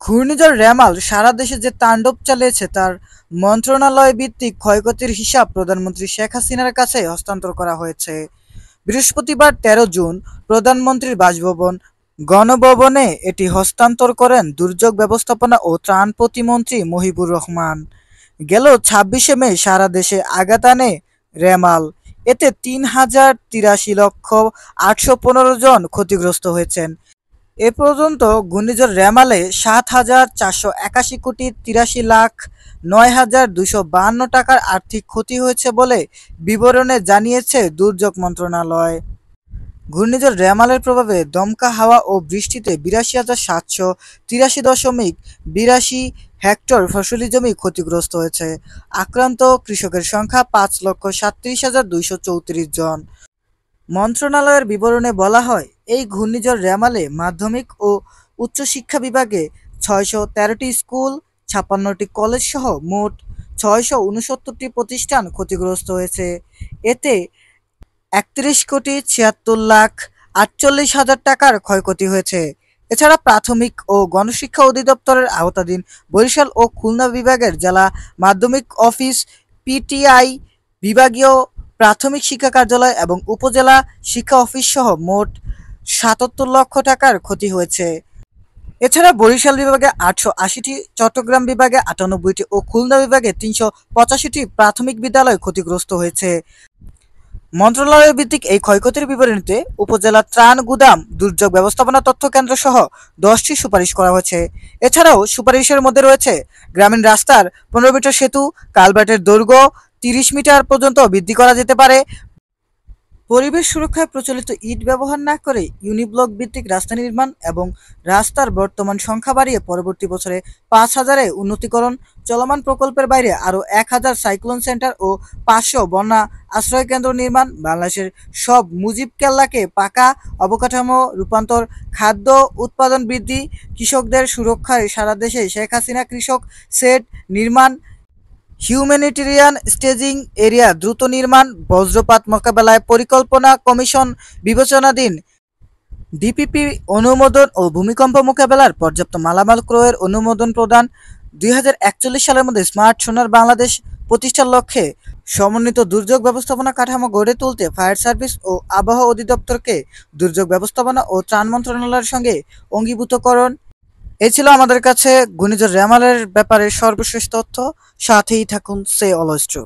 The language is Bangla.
ঘূর্ণিঝড় রেমাল সারা দেশে যে তাণ্ডব চালিয়েছে তার মন্ত্রণালয় ভিত্তিক ক্ষয়ক্ষতির হিসাব প্রধানমন্ত্রী শেখ হাসিনার কাছে হস্তান্তর করা হয়েছে। বৃহস্পতিবার ১৩ জুন প্রধানমন্ত্রীর বাসভবন গণভবনে এটি হস্তান্তর করেন দুর্যোগ ব্যবস্থাপনা ও ত্রাণ প্রতিমন্ত্রী মহিবুর রহমান। গেল ২৬শে মে সারা দেশে আঘাত আনে রেমাল। এতে ৩,০৮৩,৮১৫ জন ক্ষতিগ্রস্ত হয়েছেন। এ পর্যন্ত ঘূর্ণিঝড় রেমালে ৭,৪৮১,৮৩,৯,২৫২ টাকার আর্থিক ক্ষতি হয়েছে বলে বিবরণে জানিয়েছে দুর্যোগ মন্ত্রণালয়। ঘূর্ণিঝড় রেমালের প্রভাবে দমকা হাওয়া ও বৃষ্টিতে ৮২,৭৮৩.৮২ হেক্টর ফসলি জমি ক্ষতিগ্রস্ত হয়েছে। আক্রান্ত কৃষকের সংখ্যা ৫,৩৭,২৩৪ জন। মন্ত্রণালয়ের বিবরণে বলা হয়, এই ঘূর্ণিঝড় রেমালে মাধ্যমিক ও উচ্চশিক্ষা বিভাগে ৬১৩টি স্কুল, ৫৬টি কলেজসহ মোট ৬৬৯টি প্রতিষ্ঠান ক্ষতিগ্রস্ত হয়েছে। এতে ৩১,৭৬,৪৮,০০০ টাকার ক্ষয়ক্ষতি হয়েছে। এছাড়া প্রাথমিক ও গণশিক্ষা অধিদপ্তরের আওতাধীন বরিশাল ও খুলনা বিভাগের জেলা মাধ্যমিক অফিস, পিটিআই, বিভাগীয় প্রাথমিক শিক্ষা কার্যালয় এবং উপজেলা শিক্ষা অফিসসহ মোট ৭৭ লক্ষ টাকার ক্ষতি হয়েছে। এছাড়া বরিশাল বিভাগে ৮৮০টি, চট্টগ্রাম বিভাগে ৯৮টি ও খুলনা বিভাগে ৩৮৫টি প্রাথমিক বিদ্যালয় ক্ষতিগ্রস্ত হয়েছে। মন্ত্রণালয় ভিত্তিক এই ক্ষয়ক্ষতির বিবরণীতে উপজেলা ত্রাণ গুদাম, দুর্যোগ ব্যবস্থাপনা তথ্য কেন্দ্র সহ ১০টি সুপারিশ করা হয়েছে। এছাড়াও সুপারিশের মধ্যে রয়েছে গ্রামীণ রাস্তার ১৫ মিটার সেতু, কালভার্টের দৈর্ঘ্য ৩০ মিটার পর্যন্ত বৃদ্ধি করা যেতে পারে, পরিবেশ সুরক্ষায় প্রচলিত ইট ব্যবহার না করে ইউনিব্লক ভিত্তিক রাস্তা নির্মাণ এবং রাস্তার বর্তমান সংখ্যা বাড়িয়ে পরবর্তী বছরে ৫,০০০-এ উন্নীতকরণ, চলমান প্রকল্পের বাইরে আরও ১,০০০ সাইক্লোন সেন্টার ও ৫০০ বন্যা আশ্রয়কেন্দ্র নির্মাণ, বাংলাদেশের সব মুজিব কেল্লাকে পাকা অবকাঠামো রূপান্তর, খাদ্য উৎপাদন বৃদ্ধি, কৃষকদের সুরক্ষায় সারা দেশে শেখ হাসিনা কৃষক সেট নির্মাণ, হিউম্যানিটেরিয়ান স্টেজিং এরিয়া দ্রুত নির্মাণ, বজ্রপাত মোকাবেলায় পরিকল্পনা কমিশন বিবেচনাধীন ডিপিপি অনুমোদন ও ভূমিকম্প মোকাবেলার পর্যাপ্ত মালামাল ক্রয়ের অনুমোদন প্রদান, ২০৪১ সালের মধ্যে স্মার্ট সোনার বাংলাদেশ প্রতিষ্ঠার লক্ষ্যে সমন্বিত দুর্যোগ ব্যবস্থাপনা কাঠামো গড়ে তুলতে ফায়ার সার্ভিস ও আবহাওয়া অধিদপ্তরকে দুর্যোগ ব্যবস্থাপনা ও ত্রাণ মন্ত্রণালয়ের সঙ্গে অঙ্গীভূতকরণ। এই ছিল আমাদের কাছে ঘূর্ণিঝড় রেমালের ব্যাপারে সর্বশেষ তথ্য। সাথেই থাকুন, সে অলওয়েজ ট্রু।